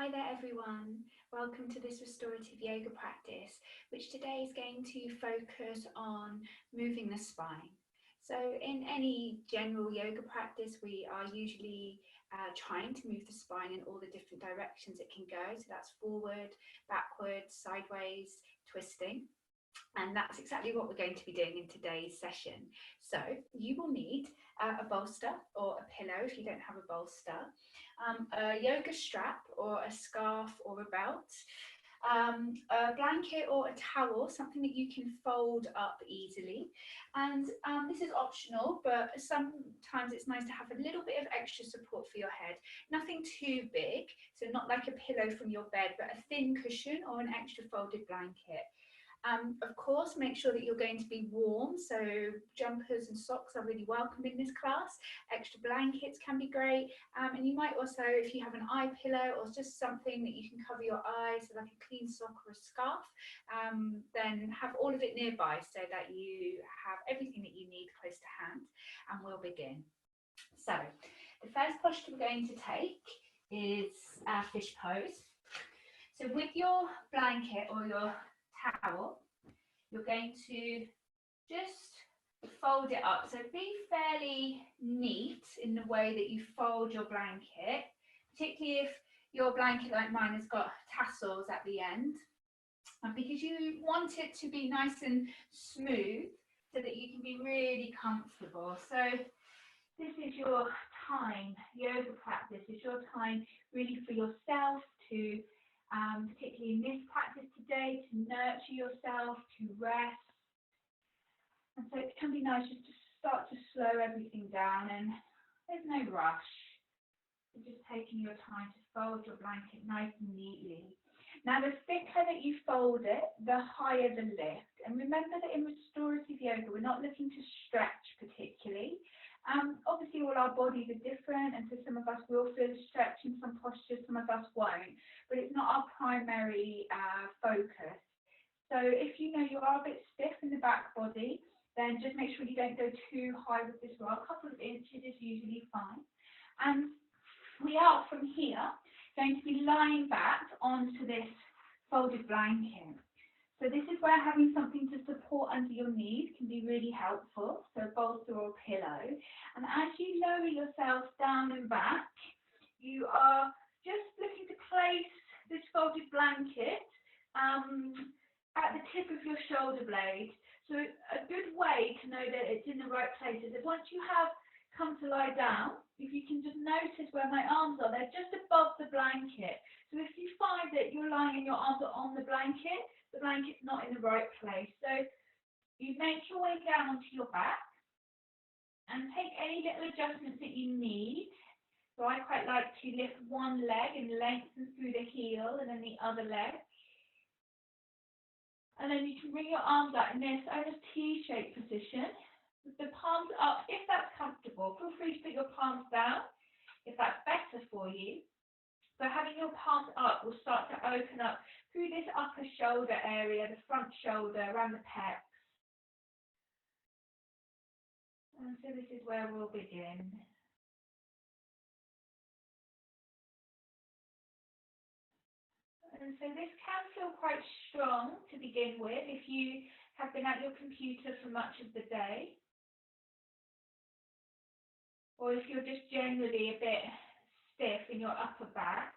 Hi there everyone, welcome to this restorative yoga practice, which today is going to focus on moving the spine. So in any general yoga practice, we are usually trying to move the spine in all the different directions it can go. So that's forward, backwards, sideways, twisting. And that's exactly what we're going to be doing in today's session. So you will need a bolster or a pillow if you don't have a bolster, a yoga strap or a scarf or a belt, a blanket or a towel, something that you can fold up easily. And this is optional, but sometimes it's nice to have a little bit of extra support for your head. Nothing too big, so not like a pillow from your bed, but a thin cushion or an extra folded blanket. Of course, make sure that you're going to be warm, so jumpers and socks are really welcome in this class. Extra blankets can be great, and you might also, if you have an eye pillow or just something that you can cover your eyes, so like a clean sock or a scarf, then have all of it nearby so that you have everything that you need close to hand, and we'll begin. So, the first posture we're going to take is our fish pose. So with your blanket or your towel, you're going to just fold it up. So be fairly neat in the way that you fold your blanket, particularly if your blanket like mine has got tassels at the end, and because you want it to be nice and smooth so that you can be really comfortable. So this is your time, yoga practice is your time really for yourself to particularly in this practice today, to nurture yourself, to rest. And so it can be nice just to start to slow everything down, and there's no rush. You're just taking your time to fold your blanket nice and neatly. Now, the thicker that you fold it, the higher the lift. And remember that in restorative yoga, we're not looking to stretch particularly. Obviously, all our bodies are different, and so some of us will feel a stretch in some postures, some of us won't, but it's not our primary focus. So if you know you are a bit stiff in the back body, then just make sure you don't go too high with this roll. A couple of inches is usually fine. And we are, from here, going to be lying back onto this folded blanket. So this is where having something to support under your knees can be really helpful, so a bolster or a pillow. And as you lower yourself down and back, you are just looking to place this folded blanket at the tip of your shoulder blade. So a good way to know that it's in the right place is that once you have come to lie down, if you can just notice where my arms are, they're just above the blanket. So if you find that you're lying and your arms are on the blanket's not in the right place. So you make your way down onto your back and take any little adjustments that you need. So I quite like to lift one leg and lengthen through the heel and then the other leg. And then you can bring your arms out in this almost T-shaped position with the palms up if that's comfortable. Feel free to put your palms down if that's better for you. So having your palms up will start to open up through this upper shoulder area, the front shoulder, around the pecs. And so this is where we'll begin. And so this can feel quite strong to begin with if you have been at your computer for much of the day, or if you're just generally a bit stiff in your upper back.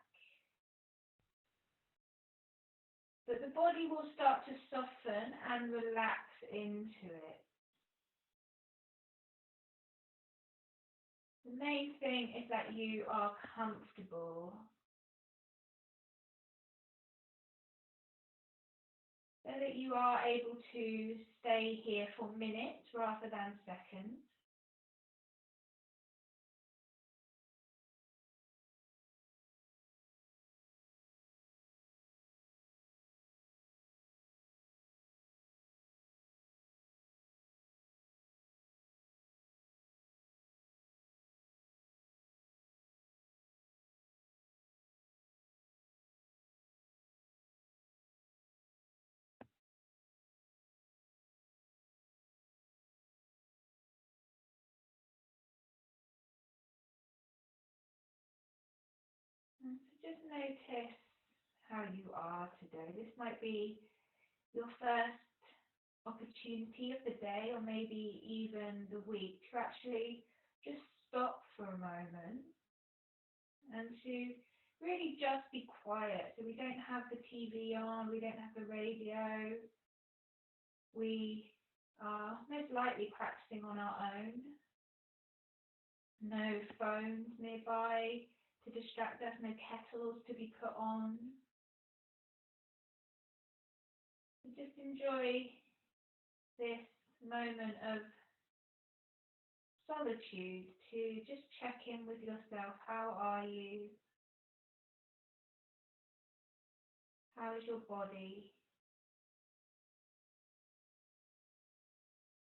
But the body will start to soften and relax into it. The main thing is that you are comfortable, so that you are able to stay here for minutes rather than seconds. Just notice how you are today. This might be your first opportunity of the day, or maybe even the week, to actually just stop for a moment and to really just be quiet. So we don't have the TV on, we don't have the radio. We are most likely practicing on our own. No phones nearby to distract us, no kettles to be put on. And just enjoy this moment of solitude to just check in with yourself. How are you? How is your body?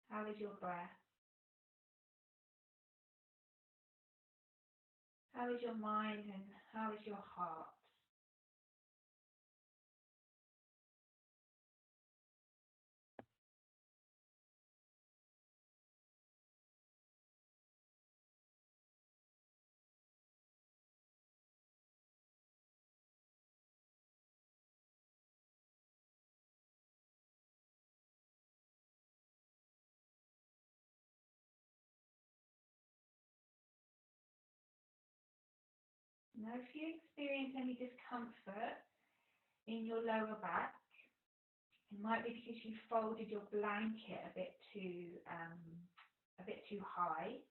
How is your breath? How is your mind and how is your heart? Now, if you experience any discomfort in your lower back, it might be because you folded your blanket a bit too high.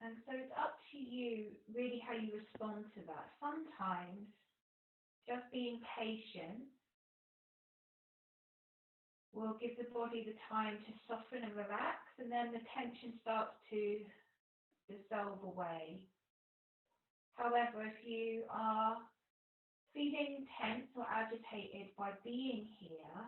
And so it's up to you really how you respond to that. Sometimes just being patient will give the body the time to soften and relax, and then the tension starts to dissolve away. However, if you are feeling tense or agitated by being here,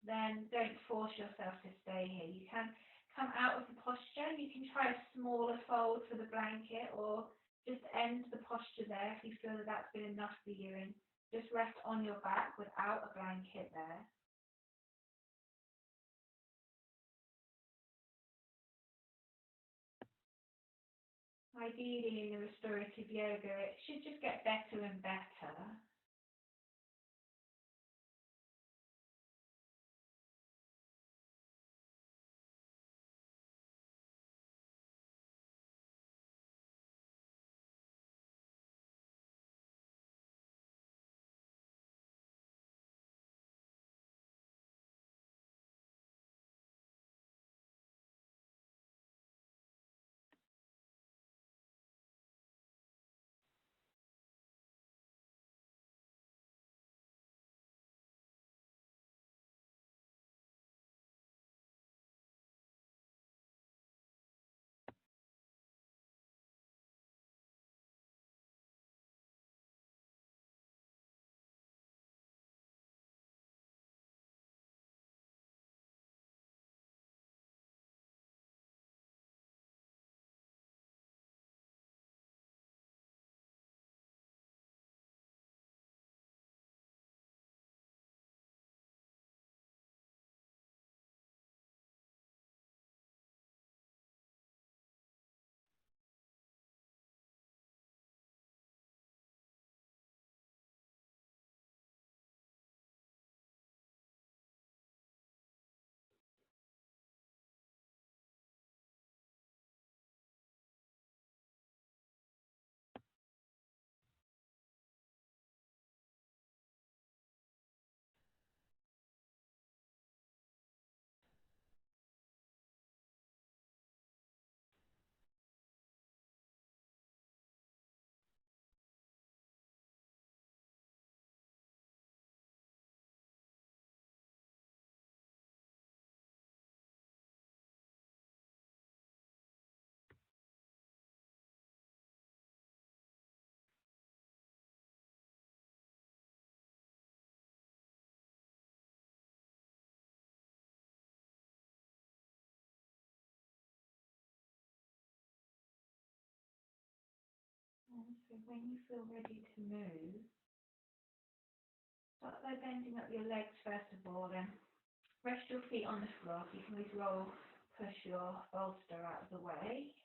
then don't force yourself to stay here. You can come out of the posture. You can try a smaller fold for the blanket, or just end the posture there if you feel that that's been enough for you, and just rest on your back without a blanket there. Ideally, in the restorative yoga, it should just get better and better. And so when you feel ready to move, start by bending up your legs first of all, then rest your feet on the floor. So you can always push your bolster out of the way.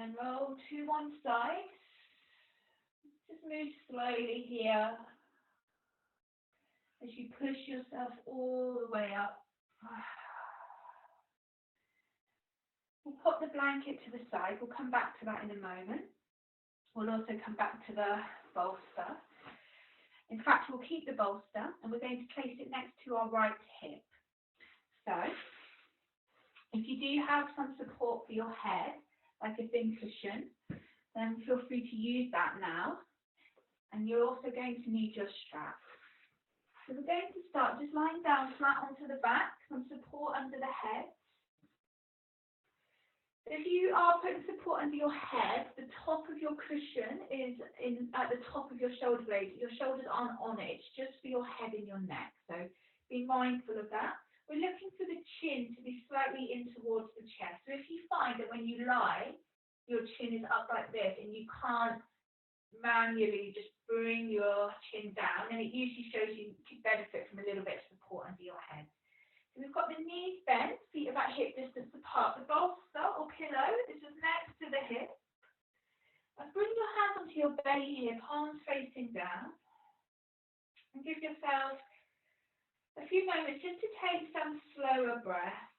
then roll to one side. Just move slowly here as you push yourself all the way up. We'll pop the blanket to the side. We'll come back to that in a moment. We'll also come back to the bolster. In fact, we'll keep the bolster and we're going to place it next to our right hip. So, if you do have some support for your head, like a thin cushion, then feel free to use that now. And you're also going to need your strap. So we're going to start just lying down flat onto the back, some support under the head. If you are putting support under your head, the top of your cushion is at the top of your shoulder blade. Your shoulders aren't on it, it's just for your head and your neck. So be mindful of that. We're looking for the chin to be slightly in towards the chest. So if you find that when you lie, your chin is up like this and you can't manually just bring your chin down, then it usually shows you could benefit from a little bit of support under your head. So we've got the knees bent, feet about hip distance apart. The bolster or pillow is just next to the hip. And bring your hands onto your belly here, palms facing down. And give yourself a few moments just to take some slower breaths.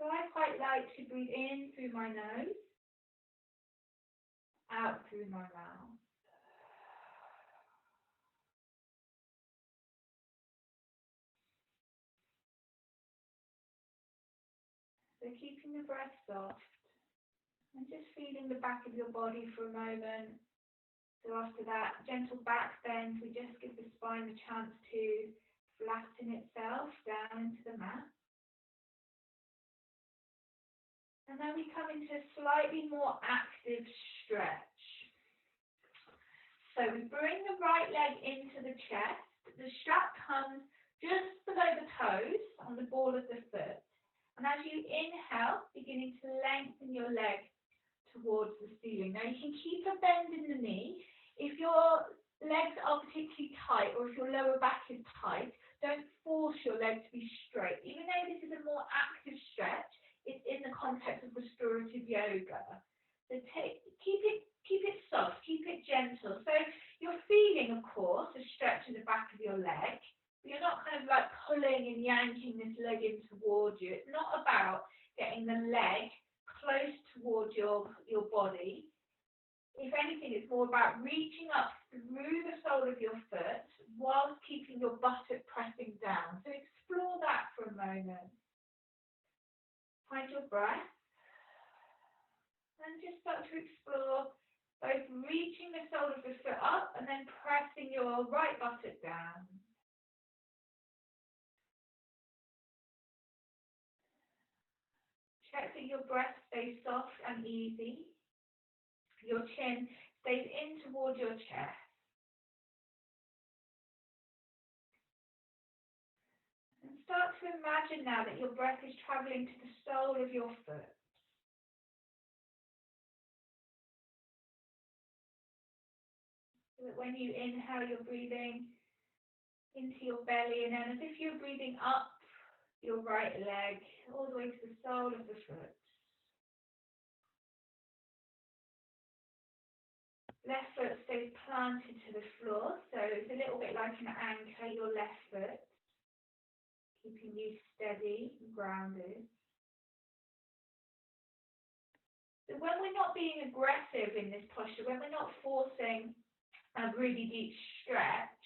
So I quite like to breathe in through my nose, out through my mouth. So keeping the breath soft and just feeling the back of your body for a moment. So after that gentle back bend, we just give the spine a chance to flatten itself down into the mat. And then we come into a slightly more active stretch. So we bring the right leg into the chest. The strap comes just below the toes on the ball of the foot. And as you inhale, beginning to lengthen your leg towards the ceiling. Now you can keep a bend in the knee. If your legs are particularly tight or if your lower back is tight, don't force your leg to be straight. Even though this is a more active stretch, it's in the context of restorative yoga. So keep it soft, keep it gentle. So you're feeling, of course, a stretch in the back of your leg. But you're not kind of like pulling and yanking this leg in towards you. It's not about getting the leg close towards your body. If anything, it's more about reaching up through the sole of your foot whilst keeping your buttock pressing down. So explore that for a moment. Find your breath. And just start to explore both reaching the sole of the foot up and then pressing your right buttock down. Check that your breath stays soft and easy. Your chin stays in towards your chest. And start to imagine now that your breath is traveling to the sole of your foot. So that when you inhale, you're breathing into your belly, and then as if you're breathing up your right leg all the way to the sole of the foot. Left foot stays planted to the floor, so it's a little bit like an anchor, your left foot, keeping you steady and grounded. So when we're not being aggressive in this posture, when we're not forcing a really deep stretch,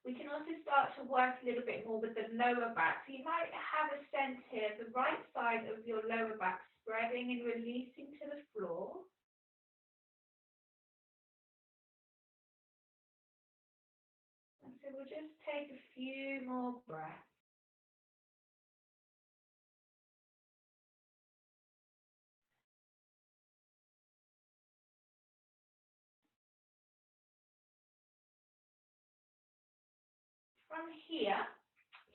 we can also start to work a little bit more with the lower back. So you might have a sense here, the right side of your lower back spreading and releasing to the floor. And so we'll just take a few more breaths. From here,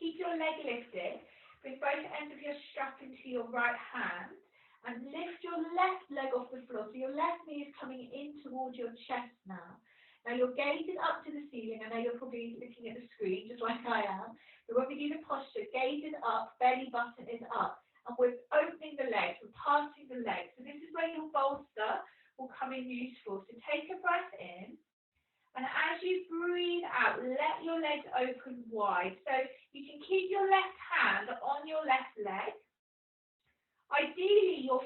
keep your leg lifted. Bring both ends of your strap into your right hand and lift your left leg off the floor. So your left knee is coming in towards your chest now. Now your gaze is up to the ceiling. I know you're probably looking at the screen just like I am. But when we do the posture, gaze is up, belly button is up. And we're opening the legs, we're passing the legs. So this is where your becoming useful. So take a breath in, and as you breathe out, let your legs open wide. So you can keep your left hand on your left leg. Ideally, your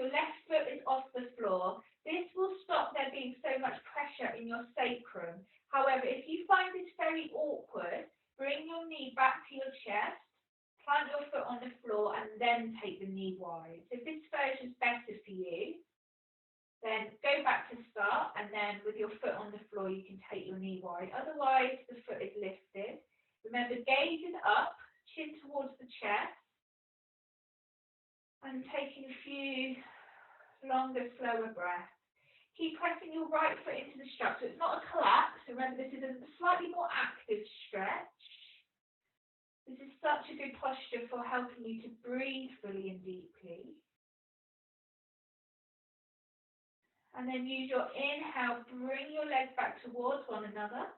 left foot is off the floor. This will stop there being so much pressure in your sacrum. However, if you find this very awkward, bring your knee back to your chest, plant your foot on the floor, and then take the knee wide. So if this version is better for you, then go back to start, and then with your foot on the floor, you can take your knee wide. Otherwise, the foot is lifted. Remember, gaze is up, chin towards the chest, and taking a few longer, slower breaths. Keep pressing your right foot into the strap, so it's not a collapse. Remember, this is a slightly more active stretch. This is such a good posture for helping you to breathe fully and deeply. And then use your inhale, bring your legs back towards one another.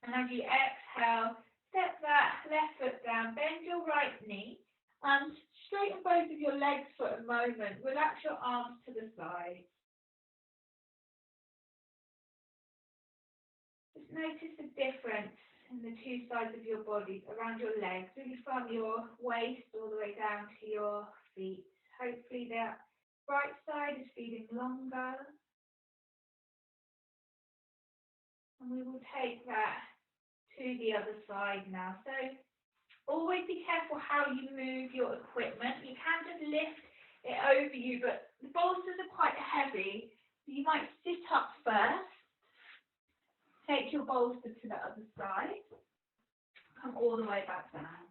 And as you exhale, step that left foot down, bend your right knee, and straighten both of your legs for a moment. Relax your arms to the side. Just notice the difference in the two sides of your body, around your legs, really from your waist all the way down to your feet. Hopefully that right side is feeling longer. And we will take that to the other side now. So always be careful how you move your equipment. You can just lift it over you, but the bolsters are quite heavy. So you might sit up first. Take your bolster to the other side. Come all the way back down.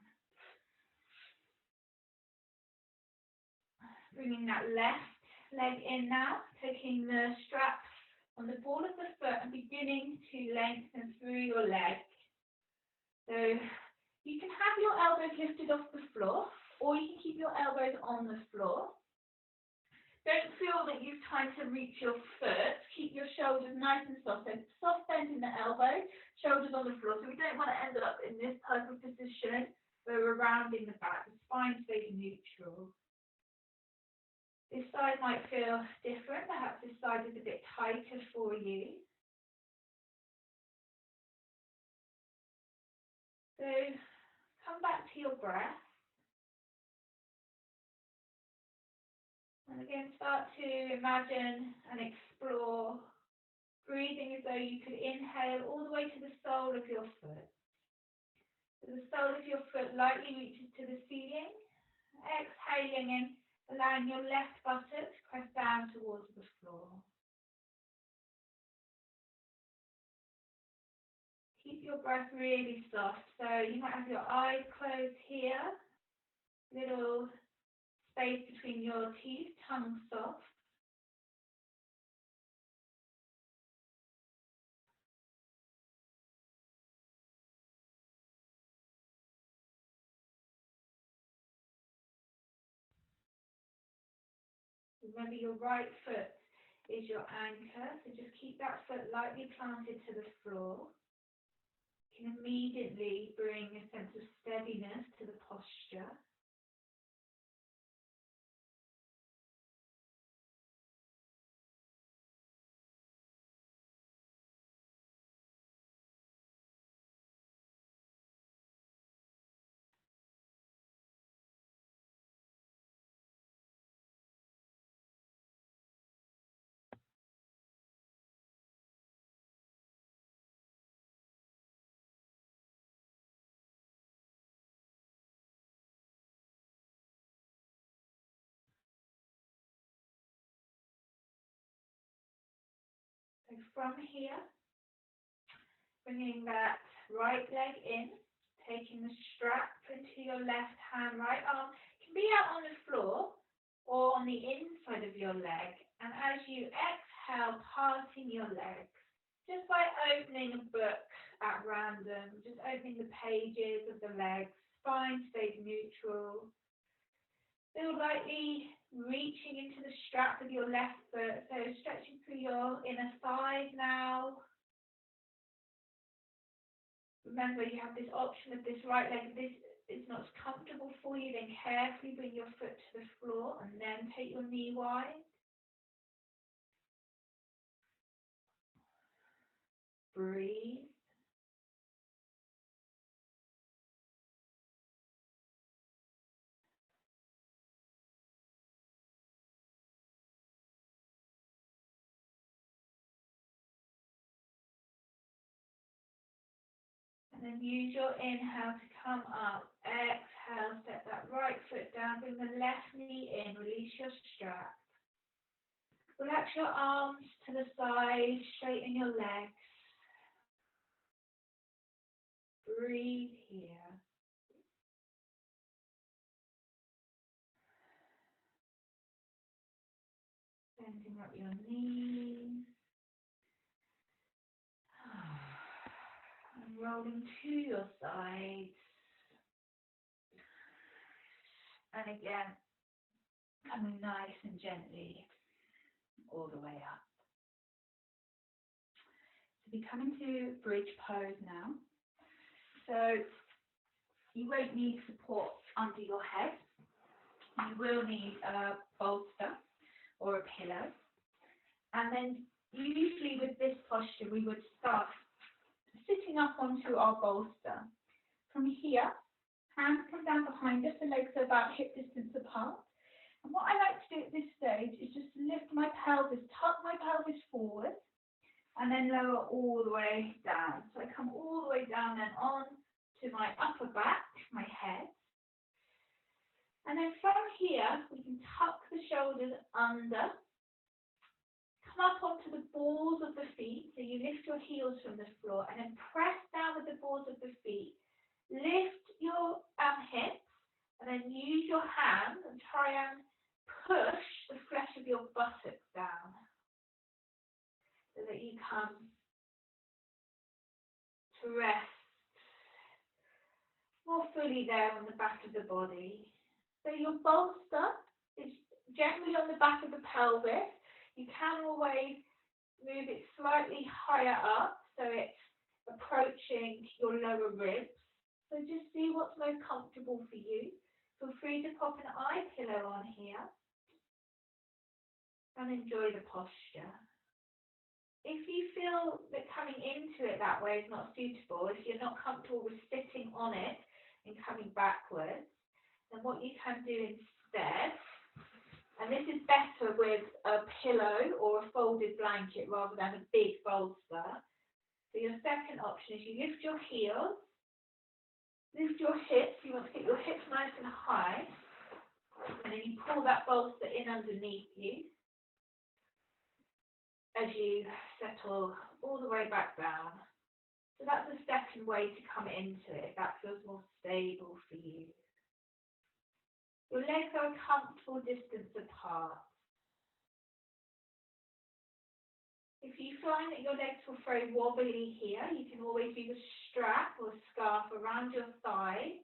Bringing that left leg in now. Taking the strap on the ball of the foot and beginning to lengthen through your leg. So you can have your elbows lifted off the floor, or you can keep your elbows on the floor. Don't feel that you've time to reach your foot. Keep your shoulders nice and soft. So soft bend in the elbow, shoulders on the floor. So we don't want to end up in this type of position where we're rounding the back. The spine stays neutral. This side might feel different. Perhaps this side is a bit tighter for you. So come back to your breath. And again, start to imagine and explore breathing as though you could inhale all the way to the sole of your foot. So the sole of your foot lightly reaches to the ceiling. Exhaling in, allowing your left buttock to press down towards the floor. Keep your breath really soft. So you might have your eyes closed here. Little space between your teeth, tongue soft. Remember, your right foot is your anchor, so just keep that foot lightly planted to the floor. You can immediately bring a sense of steadiness to the posture. So from here, bringing that right leg in, taking the strap into your left hand, right arm. It can be out on the floor or on the inside of your leg. And as you exhale, parting your legs, just by opening a book at random, just opening the pages of the legs, spine stays neutral. Feel lightly reaching into the strap of your left foot, so stretching through your inner thighs now. Remember, you have this option of this right leg. If this is not comfortable for you, then carefully bring your foot to the floor and then take your knee wide. Breathe. And then use your inhale to come up. Exhale, set that right foot down. Bring the left knee in. Release your strap. Relax your arms to the side. Straighten your legs. Breathe here. Bending up your knees. And rolling to your sides. And again, coming nice and gently all the way up. So we come into bridge pose now. So you won't need support under your head. You will need a bolster or a pillow. And then usually with this posture, we would start sitting up onto our bolster. From here, hands come down behind us, the legs are about hip distance apart. And what I like to do at this stage is just lift my pelvis, tuck my pelvis forward, and then lower all the way down. So I come all the way down and on to my upper back, my head. And then from here, we can tuck the shoulders under, come up onto the balls of the feet, so you lift your heels from the floor, and then press down with the balls of the feet. Lift your hips, and then use your hands and try and push the flesh of your buttocks down, so that you come to rest more fully there on the back of the body. So your bolster is generally on the back of the pelvis. You can always move it slightly higher up so it's approaching your lower ribs. So just see what's most comfortable for you. Feel free to pop an eye pillow on here and enjoy the posture. If you feel that coming into it that way is not suitable, if you're not comfortable with sitting on it and coming backwards, then what you can do instead, and this is better with a pillow or a folded blanket rather than a big bolster. So your second option is you lift your heels, lift your hips, you want to get your hips nice and high, and then you pull that bolster in underneath you as you settle all the way back down. So that's the second way to come into it, if that feels more stable for you. Your legs are a comfortable distance apart. If you find that your legs will very wobbly here, you can always use a strap or a scarf around your thighs.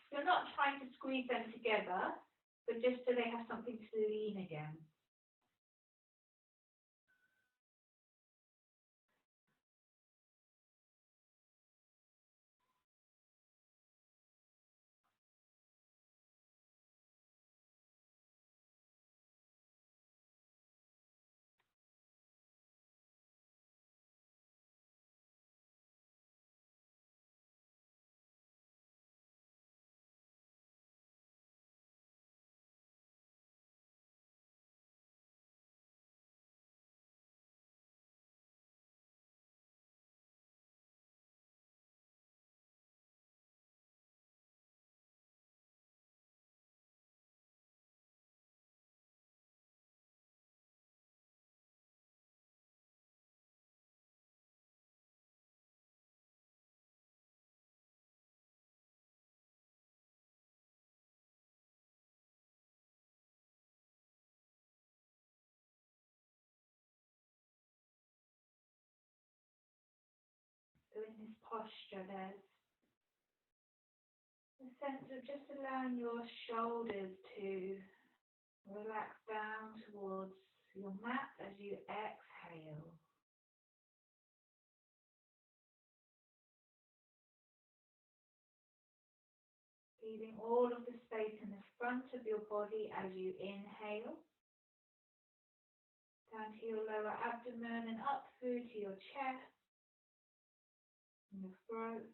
You're not trying to squeeze them together, but just so they have something to lean against. So in this posture, there's a sense of just allowing your shoulders to relax down towards your mat as you exhale. Feeling all of the space in the front of your body as you inhale. Down to your lower abdomen and up through to your chest. in the throat.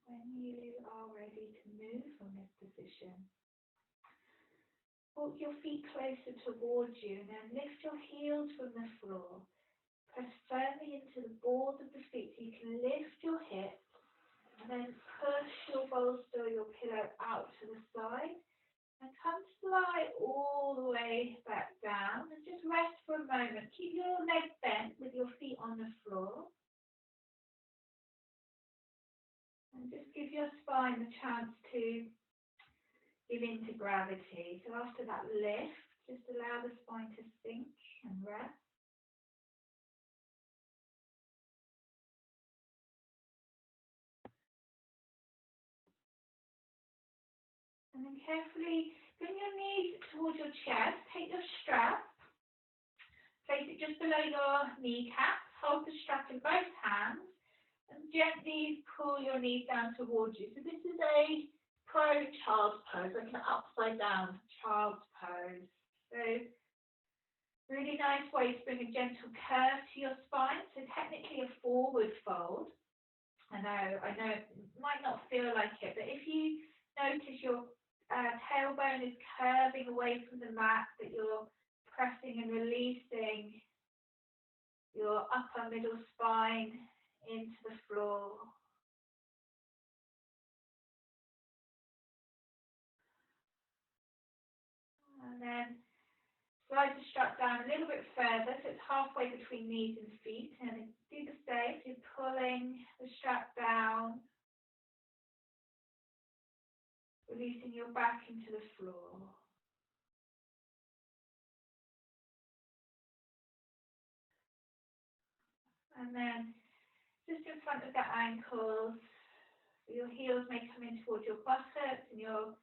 When you are ready to move from this position, walk your feet closer towards you and then lift your heels from the floor. Press firmly into the balls of the feet so you can lift your hips and then push your bolster or your pillow out to the side and come slide all the way back down and just rest for a moment. Keep your legs bent with your feet on the floor. And just give your spine the chance to give in to gravity. So after that lift, just allow the spine to sink and rest. And then carefully bring your knees towards your chest. Take your strap, place it just below your kneecaps. hold the strap in both hands and gently pull your knees down towards you. So this is a pro child's pose, like an upside down child's pose. So really nice way to bring a gentle curve to your spine. So technically a forward fold. I know it might not feel like it, but if you notice your tailbone is curving away from the mat, that you're pressing and releasing your upper middle spine into the floor. And then slide the strap down a little bit further, so it's halfway between knees and feet. And do the same, you're pulling the strap down, releasing your back into the floor. And then just in front of the ankles, your heels may come in towards your buttocks and your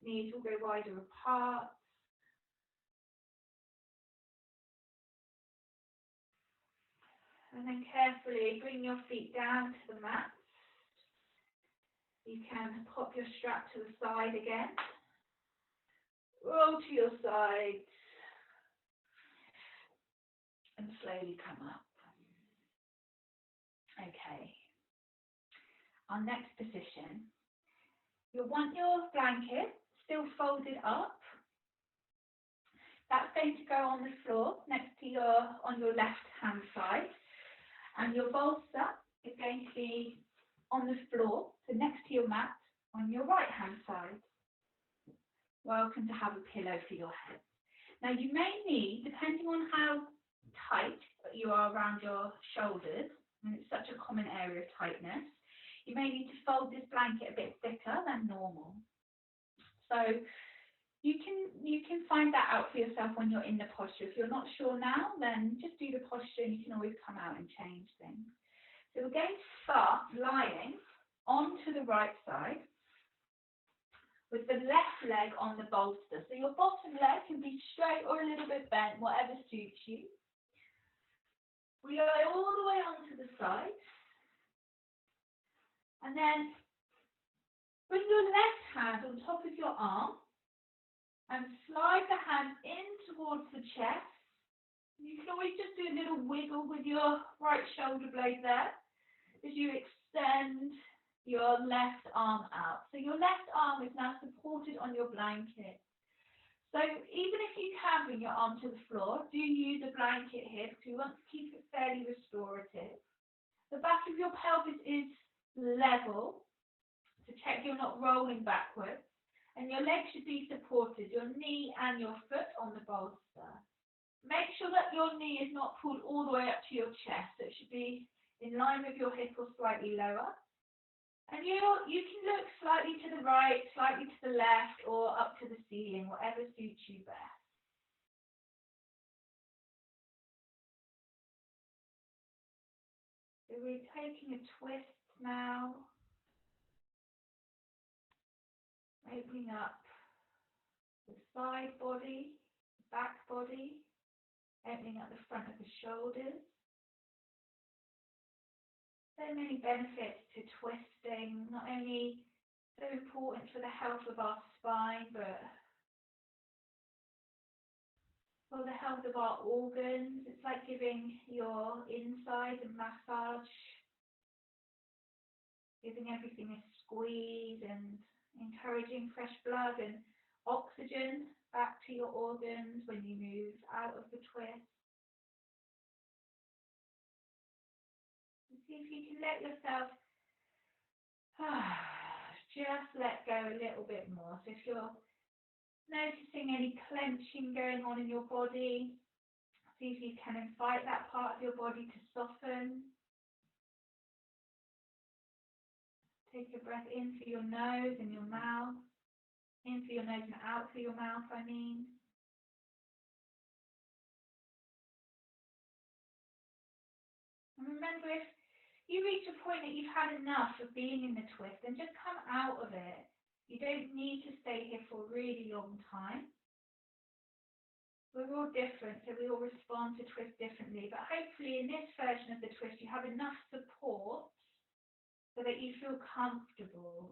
knees will go wider apart. And then carefully bring your feet down to the mat. You can pop your strap to the side again. Roll to your side. And slowly come up. Okay. Our next position. You'll want your blanket still folded up. That's going to go on the floor next to on your left hand side. And your bolster is going to be on the floor, so next to your mat, on your right hand side. Welcome to have a pillow for your head. Now you may need, depending on how tight you are around your shoulders, and it's such a common area of tightness, you may need to fold this blanket a bit thicker than normal. So you can find that out for yourself when you're in the posture. If you're not sure now, then just do the posture and you can always come out and change things. So we're going to start lying onto the right side with the left leg on the bolster. So your bottom leg can be straight or a little bit bent, whatever suits you. We lie all the way onto the side. And then bring your left hand on top of your arm and slide the hand in towards the chest. You can always just do a little wiggle with your right shoulder blade there as you extend your left arm out. So your left arm is now supported on your blanket. So even if you can bring your arm to the floor, do use a blanket here because we want to keep it fairly restorative. The back of your pelvis is level to check you're not rolling backwards. And your legs should be supported, your knee and your foot on the bolster. Make sure that your knee is not pulled all the way up to your chest. So it should be in line with your hip or slightly lower. And you can look slightly to the right, slightly to the left, or up to the ceiling, whatever suits you best. So we're taking a twist now. Opening up the side body, back body, opening up the front of the shoulders. So many benefits to twisting, not only so important for the health of our spine, but for the health of our organs. It's like giving your inside a massage, giving everything a squeeze and encouraging fresh blood and oxygen back to your organs when you move out of the twist. And see if you can let yourself just let go a little bit more. So if you're noticing any clenching going on in your body, see if you can invite that part of your body to soften. Take a breath in through your nose and your mouth. In through your nose and out through your mouth, I mean. And remember, if you reach a point that you've had enough of being in the twist, then just come out of it. You don't need to stay here for a really long time. We're all different, so we all respond to twist differently. But hopefully in this version of the twist, you have enough support so that you feel comfortable.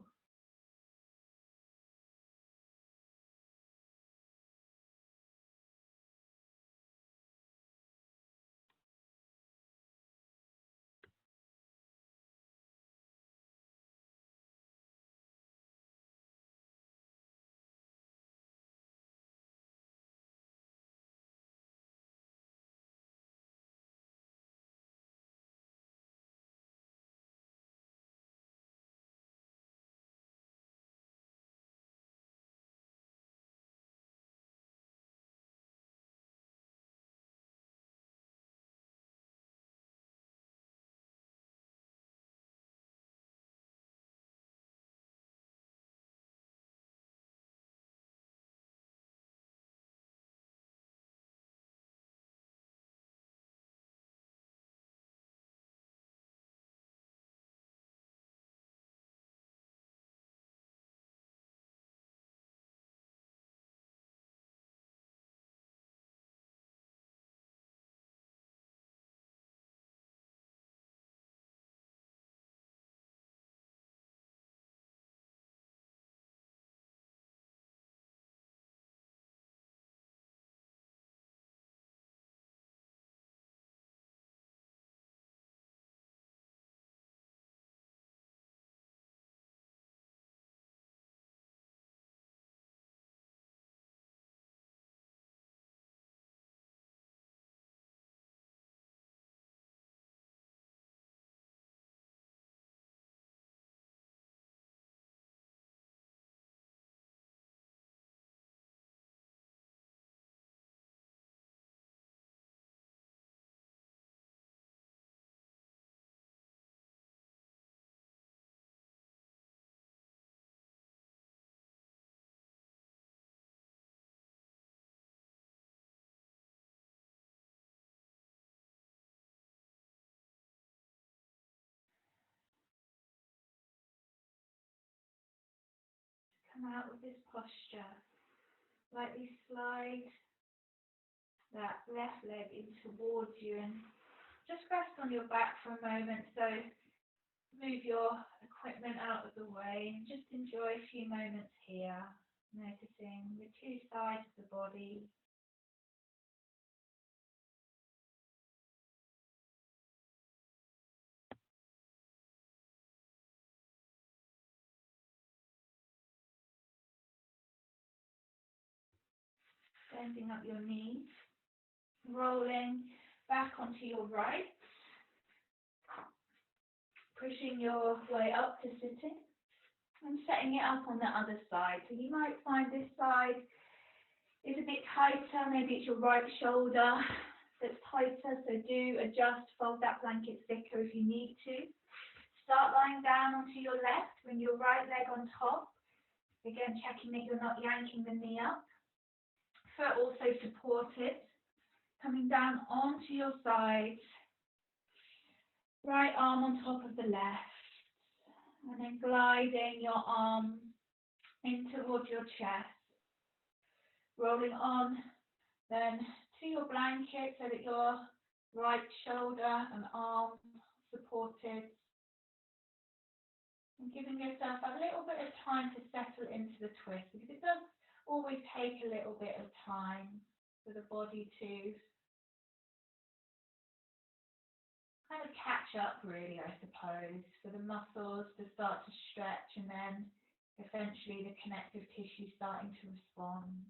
Come out of this posture. Slightly slide that left leg in towards you and just rest on your back for a moment. So move your equipment out of the way and just enjoy a few moments here, noticing the two sides of the body. Bending up your knees, rolling back onto your right, pushing your way up to sitting and setting it up on the other side. So you might find this side is a bit tighter, maybe it's your right shoulder that's tighter, so do adjust, fold that blanket thicker if you need to. Start lying down onto your left, bring your right leg on top, again checking that you're not yanking the knee up. Foot also supported, coming down onto your side, right arm on top of the left, and then gliding your arm in towards your chest, rolling on then to your blanket so that your right shoulder and arm supported, and giving yourself a little bit of time to settle into the twist, because it does always take a little bit of time for the body to kind of catch up, really, I suppose, for the muscles to start to stretch and then eventually the connective tissue starting to respond.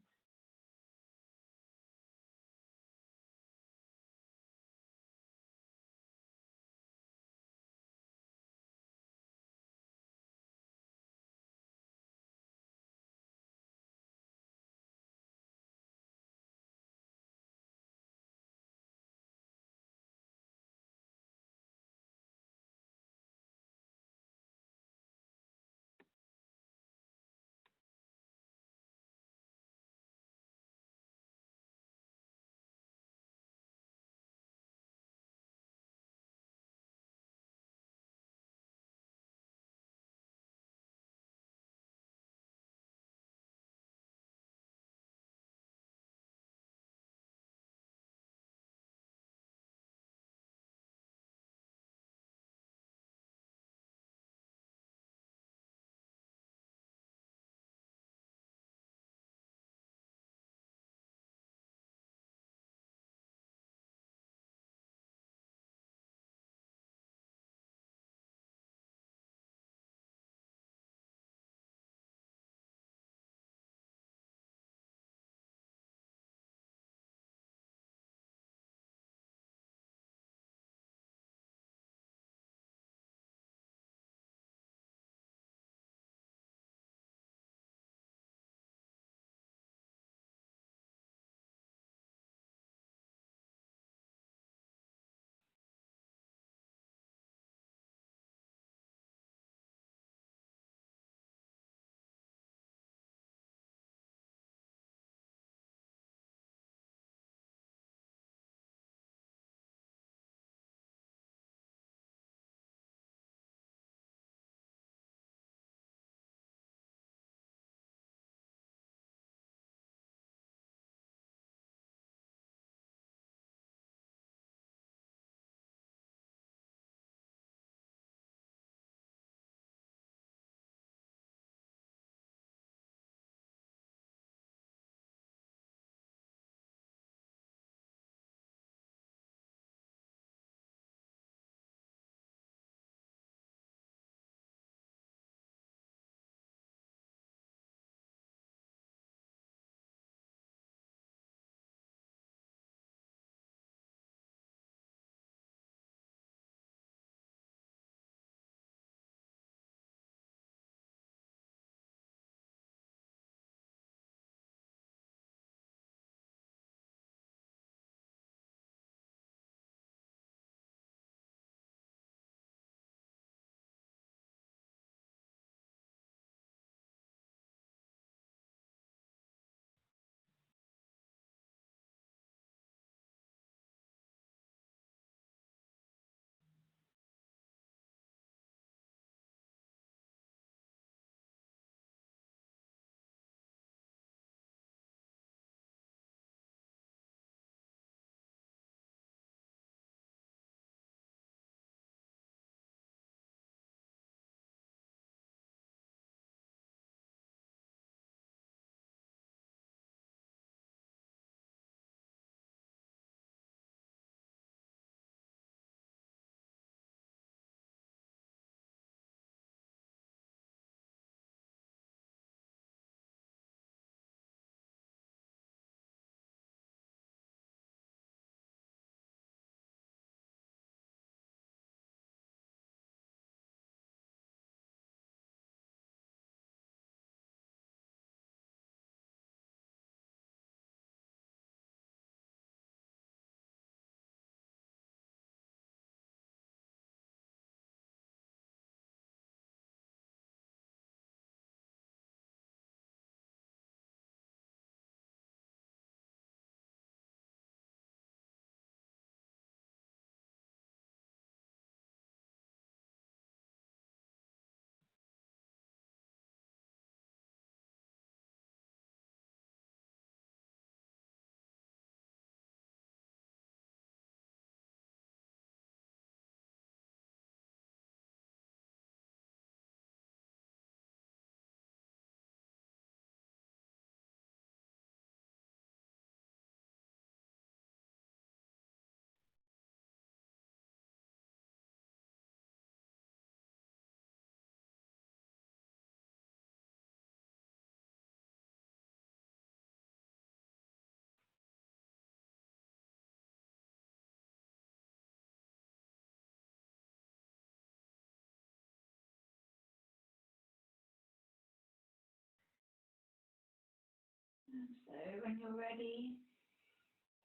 So when you're ready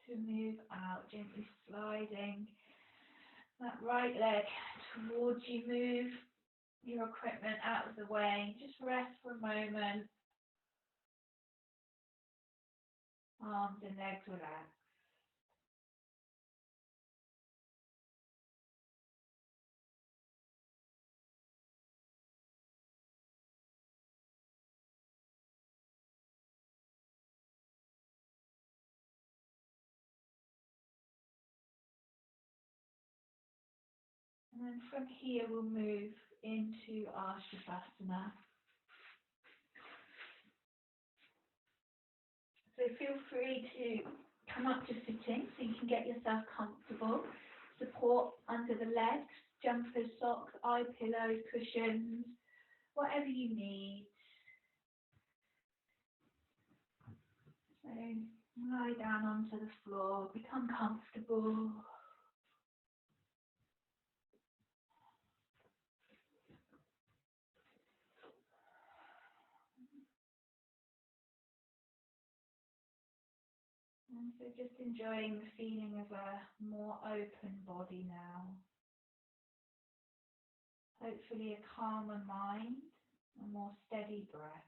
to move out, gently sliding that right leg towards you, move your equipment out of the way. Just rest for a moment. Arms and legs relax. And then from here we'll move into our Shavasana. So feel free to come up to sitting so you can get yourself comfortable. Support under the legs, jumpers, socks, eye pillows, cushions, whatever you need. So lie down onto the floor, become comfortable. And so just enjoying the feeling of a more open body now. Hopefully a calmer mind, a more steady breath.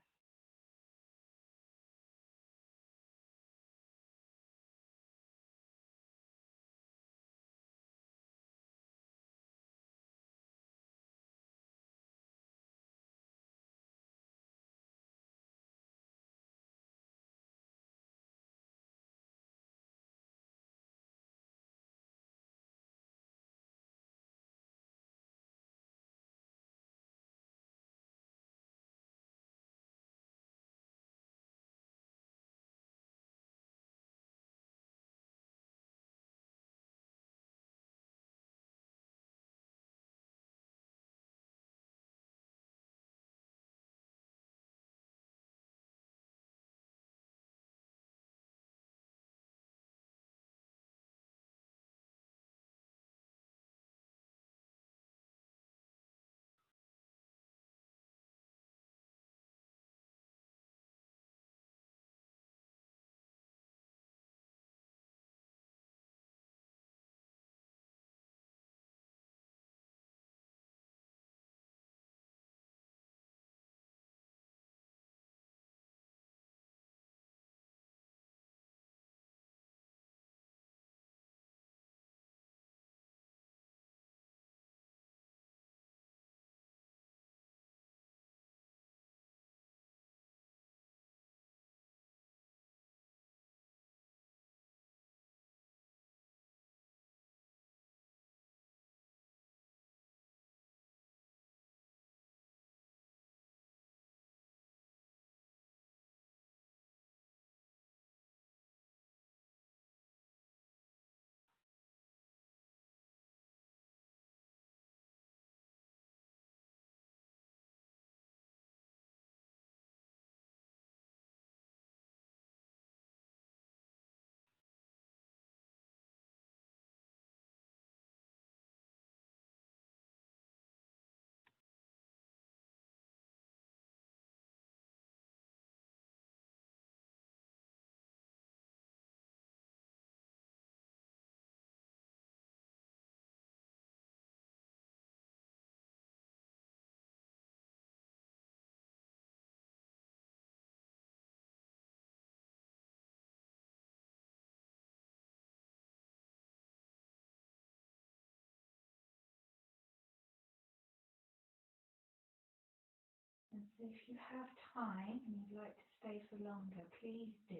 And so if you have time and you'd like to stay for longer, please do.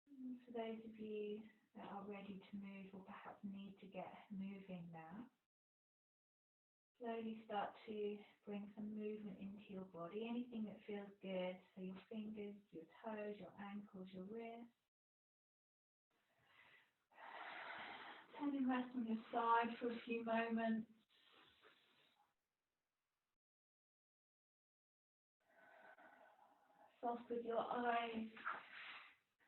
And for those of you that are ready to move or perhaps need to get moving now, slowly start to bring some movement into your body, anything that feels good, so your fingers, your toes, your ankles, your wrists. Turning rest on your side for a few moments. Soft with your eyes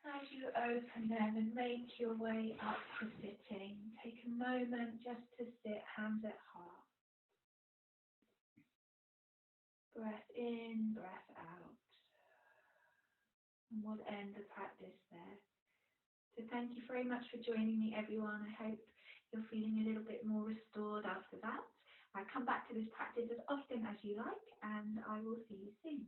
as you open them and make your way up to sitting. Take a moment just to sit, hands at heart. Breath in, breath out. And we'll end the practice there. So thank you very much for joining me, everyone. I hope you're feeling a little bit more restored after that. Come back to this practice as often as you like, and I will see you soon.